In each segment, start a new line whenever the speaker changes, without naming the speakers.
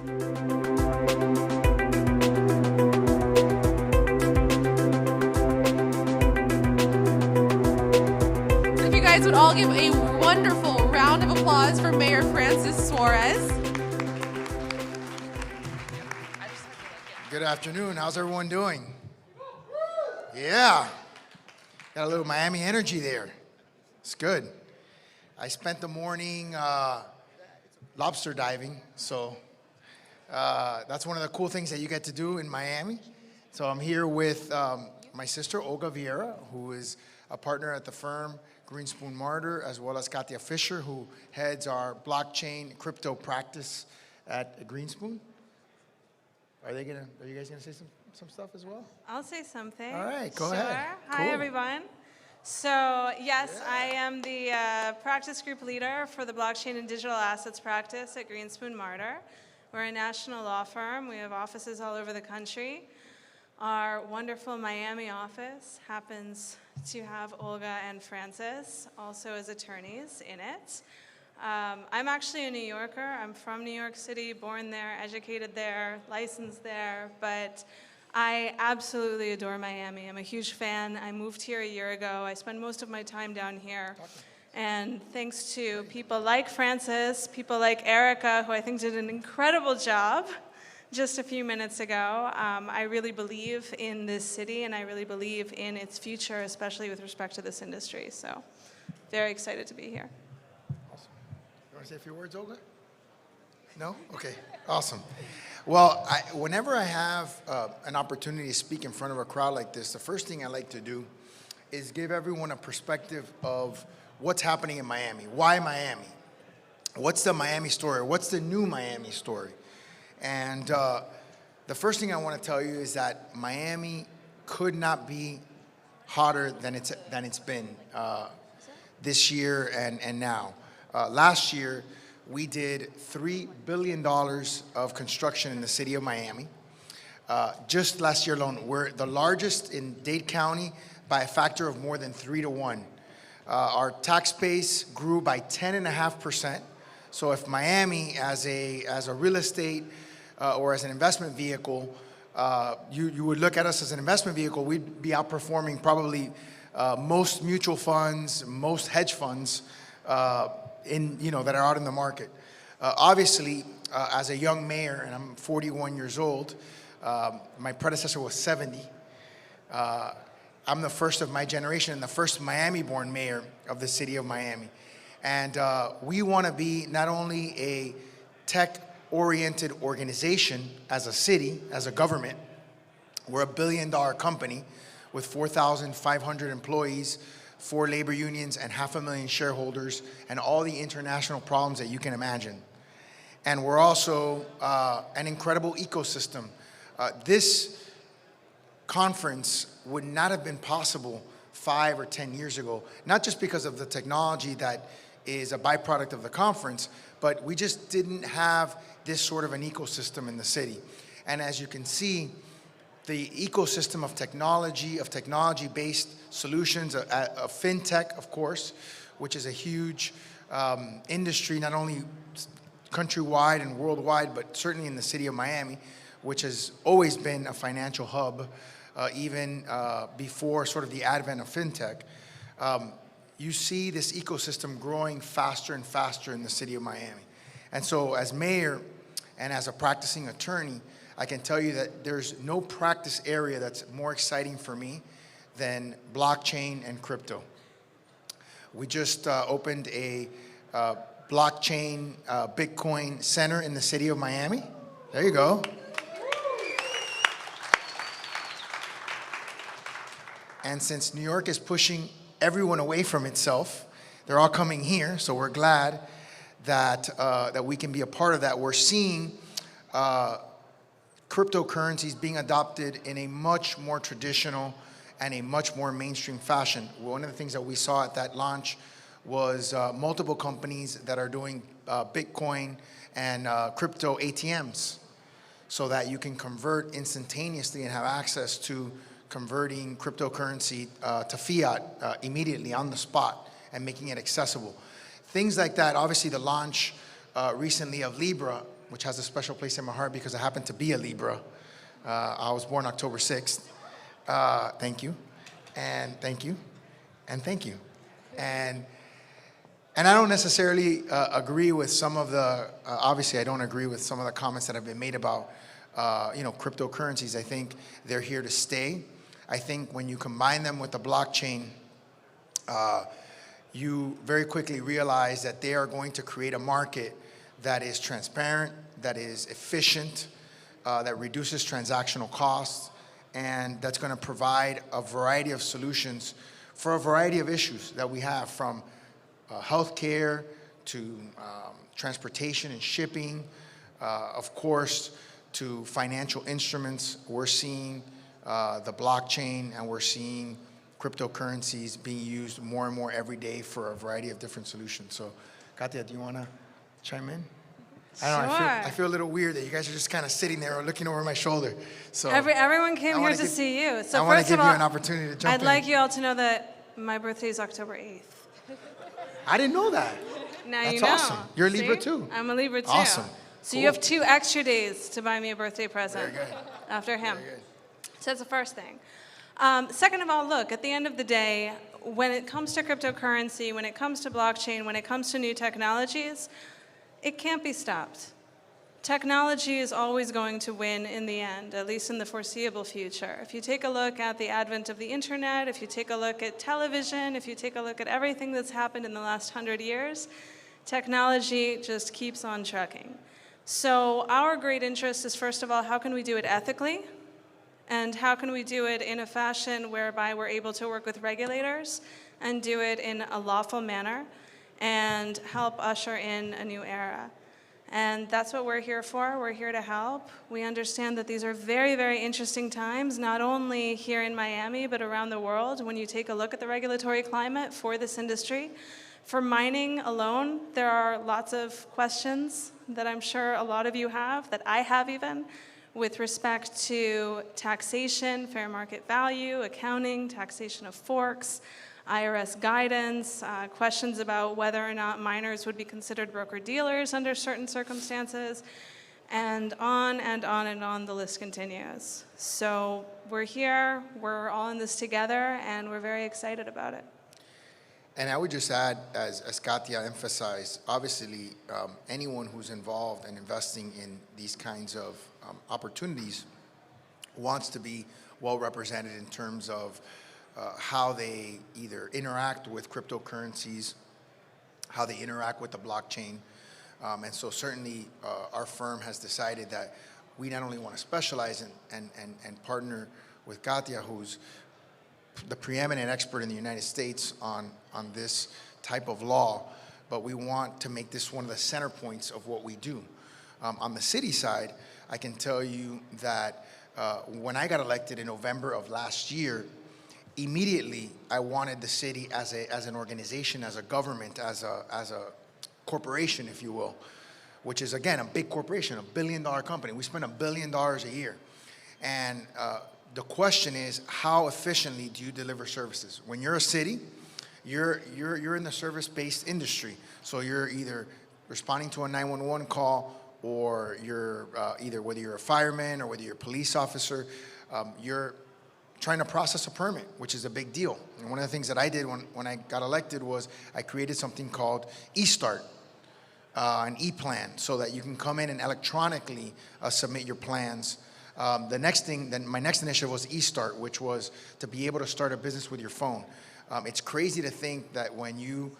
If you guys would all give a wonderful round of applause for Mayor Francis Suarez.
Good afternoon. How's everyone doing? Yeah. Got a little Miami energy there. It's good. I spent the morning lobster diving, so that's one of the cool things that you get to do in Miami. So I'm here with my sister, Olga Vieira, who is a partner at the firm Greenspoon Marder, as well as Katya, who heads our blockchain crypto practice at Greenspoon. Are you guys gonna say some stuff as well?
I'll say something.
All right, go ahead.
Hi,
Cool.
everyone. So, yes, I am the practice group leader for the blockchain and digital assets practice at Greenspoon Marder. We're a national law firm. We have offices all over the country. Our wonderful Miami office happens to have Olga and Francis also as attorneys in it. I'm actually a New Yorker. I'm from New York City, born there, educated there, licensed there, but I absolutely adore Miami. I'm a huge fan. I moved here a year ago. I spend most of my time down here. And thanks to people like Francis, people like Erica, who I think did an incredible job just a few minutes ago, I really believe in this city, and I really believe in its future, especially with respect to this industry. So, very excited to be here.
Awesome. You want to say a few words, Olga? No? Okay, awesome. Well, whenever I have an opportunity to speak in front of a crowd like this, the first thing I like to do is give everyone a perspective of what's happening in Miami. Why Miami? What's the Miami story? What's the new Miami story? And the first thing I want to tell you is that Miami could not be hotter than it's been this year and now. Last year, we did $3 billion of construction in the city of Miami. Just last year alone, we're the largest in Dade County by a factor of more than 3 to 1. Our tax base grew by 10.5%. So if Miami, as a real estate or as an investment vehicle, you would look at us as an investment vehicle, we'd be outperforming probably most mutual funds, most hedge funds that are out in the market. Obviously, as a young mayor, and I'm 41 years old, my predecessor was 70. I'm the first of my generation and the first Miami-born mayor of the city of Miami. And we want to be not only a tech-oriented organization as a city, as a government. We're a billion-dollar company with 4,500 employees, 4 labor unions, and 500,000 shareholders, and all the international problems that you can imagine. And we're also an incredible ecosystem. This conference would not have been possible 5 or 10 years ago, not just because of the technology that is a byproduct of the conference, but we just didn't have this sort of an ecosystem in the city. And as you can see, the ecosystem of technology-based solutions, of fintech, of course, which is a huge industry, not only countrywide and worldwide, but certainly in the city of Miami, which has always been a financial hub, even before sort of the advent of fintech. You see this ecosystem growing faster and faster in the city of Miami. And so as mayor and as a practicing attorney, I can tell you that there's no practice area that's more exciting for me than blockchain and crypto. We just opened a blockchain Bitcoin center in the city of Miami. There you go. And since New York is pushing everyone away from itself, they're all coming here, so we're glad that, that we can be a part of that. We're seeing cryptocurrencies being adopted in a much more traditional and a much more mainstream fashion. One of the things that we saw at that launch was multiple companies that are doing Bitcoin and crypto ATMs so that you can convert instantaneously and have access to converting cryptocurrency to fiat immediately on the spot and making it accessible. Things like that. Obviously the launch recently of Libra which has a special place in my heart because I happen to be a Libra. I was born October 6th. Thank you, and thank you, and thank you. And I don't necessarily agree with some of the, obviously I don't agree with some of the comments that have been made about, cryptocurrencies. I think they're here to stay. I think when you combine them with the blockchain, you very quickly realize that they are going to create a market that is transparent, that is efficient, that reduces transactional costs, and that's going to provide a variety of solutions for a variety of issues that we have, from healthcare to transportation and shipping, of course, to financial instruments. We're seeing the blockchain, and we're seeing cryptocurrencies being used more and more every day for a variety of different solutions. So, Katya, do you want to chime in? I don't know,
Sure.
I feel a little weird that you guys are just kind of sitting there or looking over my shoulder. So
Everyone came
I
here
wanna
to
give-
see you. So
I want to
first
give
of
you
all,
an opportunity to jump
I'd
in.
like you all to know that my birthday is October 8th.
I didn't know that.
Now
That's
you know.
awesome. You're a Libra
See?
too.
I'm a Libra too.
Awesome.
So
Cool.
you have 2 extra days to buy me a birthday present
Very good.
after him.
Very good.
So that's the first thing. Second of all, look, at the end of the day, when it comes to cryptocurrency, when it comes to blockchain, when it comes to new technologies, it can't be stopped. Technology is always going to win in the end, at least in the foreseeable future. If you take a look at the advent of the internet, if you take a look at television, if you take a look at everything that's happened in the last 100 years, technology just keeps on trucking. So our great interest is, first of all, how can we do it ethically? And how can we do it in a fashion whereby we're able to work with regulators and do it in a lawful manner and help usher in a new era? And that's what we're here for. We're here to help. We understand that these are very, very interesting times, not only here in Miami, but around the world. When you take a look at the regulatory climate for this industry, for mining alone, there are lots of questions that I'm sure a lot of you have, that I have even, with respect to taxation, fair market value, accounting, taxation of forks, IRS guidance, questions about whether or not miners would be considered broker-dealers under certain circumstances, and on and on and on the list continues. So we're here, we're all in this together, and we're very excited about it.
And I would just add, as Katya emphasized, obviously anyone who's involved in investing in these kinds of opportunities wants to be well represented in terms of how they either interact with cryptocurrencies, how they interact with the blockchain. And so certainly our firm has decided that we not only want to specialize and partner with Katya, who's the preeminent expert in the United States on this type of law, but we want to make this one of the center points of what we do. On the city side, I can tell you that when I got elected in November of last year, immediately I wanted the city as an organization, as a government, as a corporation, if you will, which is, again, a big corporation, $1 billion company. We spend $1 billion a year. And the question is, how efficiently do you deliver services? When you're a city, you're in the service-based industry. So you're either responding to a 911 call, or you're either, whether you're a fireman or whether you're a police officer, you're trying to process a permit, which is a big deal. And one of the things that I did when I got elected was I created something called eStart, an e-plan, so that you can come in and electronically submit your plans. The next thing, then my next initiative was eStart, which was to be able to start a business with your phone. It's crazy to think that when you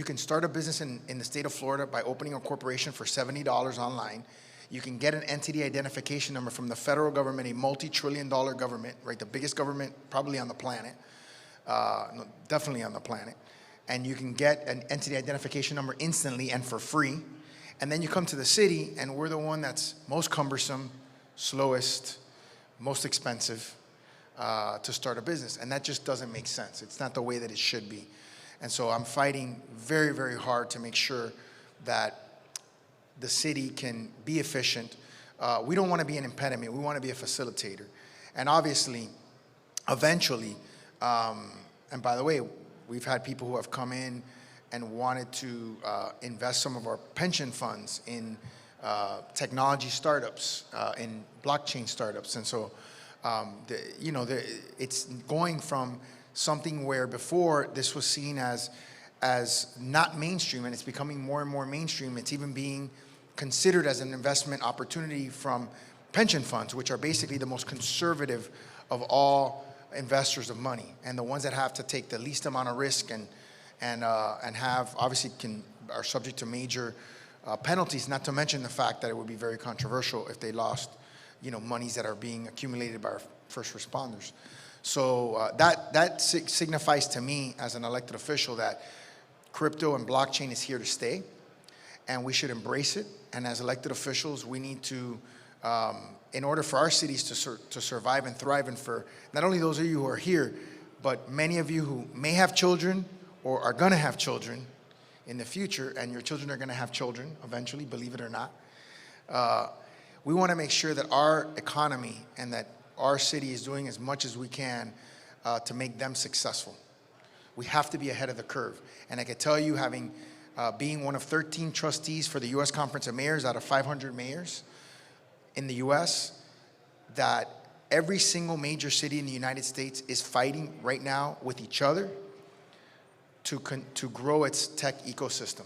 can start a business in the state of Florida by opening a corporation for $70 online. You can get an entity identification number from the federal government, a multi-trillion-dollar government, right? The biggest government probably on the planet, no, definitely on the planet. And you can get an entity identification number instantly and for free. And then you come to the city, and we're the one that's most cumbersome, slowest, most expensive to start a business. And that just doesn't make sense. It's not the way that it should be. And so I'm fighting very, very hard to make sure that the city can be efficient. We don't want to be an impediment. We want to be a facilitator. And obviously, eventually, and by the way, we've had people who have come in and wanted to invest some of our pension funds in technology startups and blockchain startups. And so, it's going from something where before this was seen as not mainstream, and it's becoming more and more mainstream. It's even being considered as an investment opportunity from pension funds, which are basically the most conservative of all investors of money, and the ones that have to take the least amount of risk and have obviously are subject to major penalties. Not to mention the fact that it would be very controversial if they lost, monies that are being accumulated by our first responders. So that signifies to me as an elected official that crypto and blockchain is here to stay, and we should embrace it. And as elected officials, we need to, in order for our cities to survive and thrive, and for not only those of you who are here, but many of you who may have children or are going to have children in the future, and your children are going to have children eventually, believe it or not. We want to make sure that our economy and that our city is doing as much as we can to make them successful. We have to be ahead of the curve. And I can tell you, being one of 13 trustees for the U.S. Conference of Mayors out of 500 mayors in the U.S., that every single major city in the United States is fighting right now with each other to grow its tech ecosystem.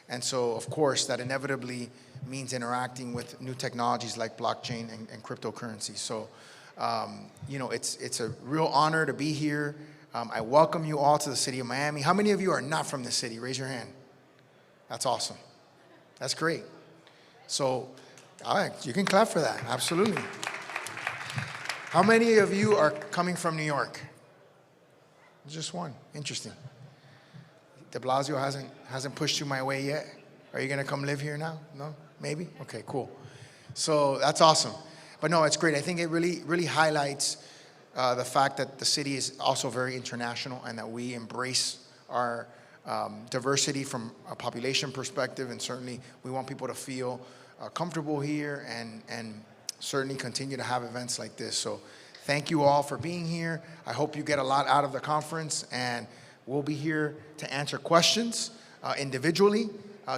And so, of course, that inevitably means interacting with new technologies like blockchain and cryptocurrency. So, it's a real honor to be here. I welcome you all to the city of Miami. How many of you are not from the city? Raise your hand. That's awesome. That's great. So, all right, you can clap for that. Absolutely. How many of you are coming from New York? Just one. Interesting. De Blasio hasn't pushed you my way yet. Are you going to come live here now? No? Maybe? Okay, cool. So that's awesome. But no, it's great. I think it really highlights the fact that the city is also very international, and that we embrace our diversity from a population perspective, and certainly we want people to feel comfortable here and certainly continue to have events like this. So thank you all for being here. I hope you get a lot out of the conference, and we'll be here to answer questions individually,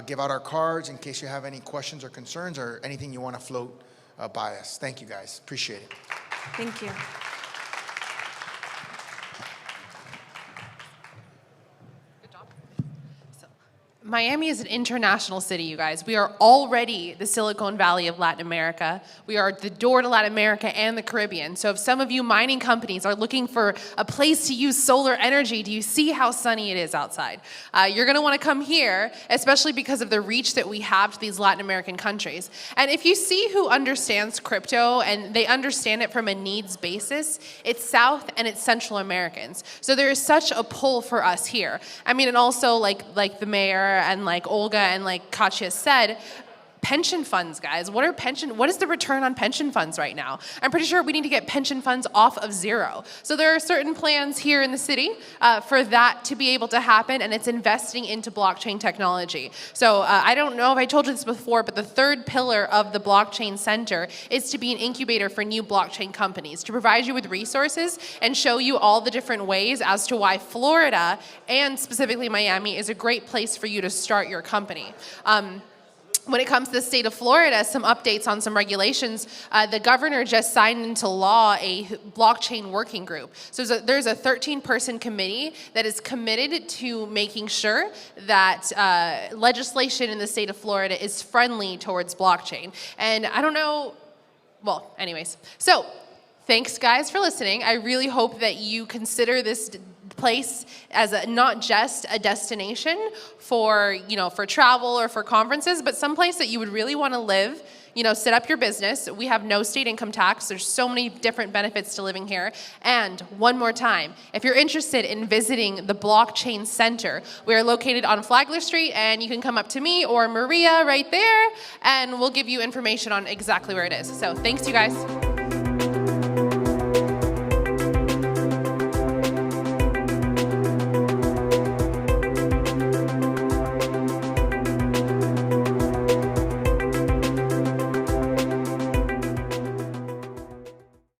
give out our cards in case you have any questions or concerns or anything you want to float by us. Thank you guys. Appreciate it.
Thank you.
Miami is an international city, you guys. We are already the Silicon Valley of Latin America. We are the door to Latin America and the Caribbean. So if some of you mining companies are looking for a place to use solar energy, do you see how sunny it is outside? You're going to want to come here, especially because of the reach that we have to these Latin American countries. And if you see who understands crypto and they understand it from a needs basis, it's South and it's Central Americans. So there is such a pull for us here. I mean, and also like the mayor and like Olga and like Katya said, pension funds, guys. What is the return on pension funds right now? I'm pretty sure we need to get pension funds off of zero. So there are certain plans here in the city for that to be able to happen, and it's investing into blockchain technology. So I don't know if I told you this before, but the third pillar of the Blockchain Center is to be an incubator for new blockchain companies, to provide you with resources and show you all the different ways as to why Florida, and specifically Miami, is a great place for you to start your company. When it comes to the state of Florida, some updates on some regulations. The governor just signed into law a blockchain working group. So there's a 13-person committee that is committed to making sure that legislation in the state of Florida is friendly towards blockchain. And I don't know, well, anyways. So thanks, guys, for listening. I really hope that you consider this place as not just a destination for travel or for conferences, but some place that you would really want to live, set up your business. We have no state income tax. There's so many different benefits to living here. And one more time, if you're interested in visiting the Blockchain Center, we are located on Flagler Street, and you can come up to me or Maria right there, and we'll give you information on exactly where it is. So thanks, you guys.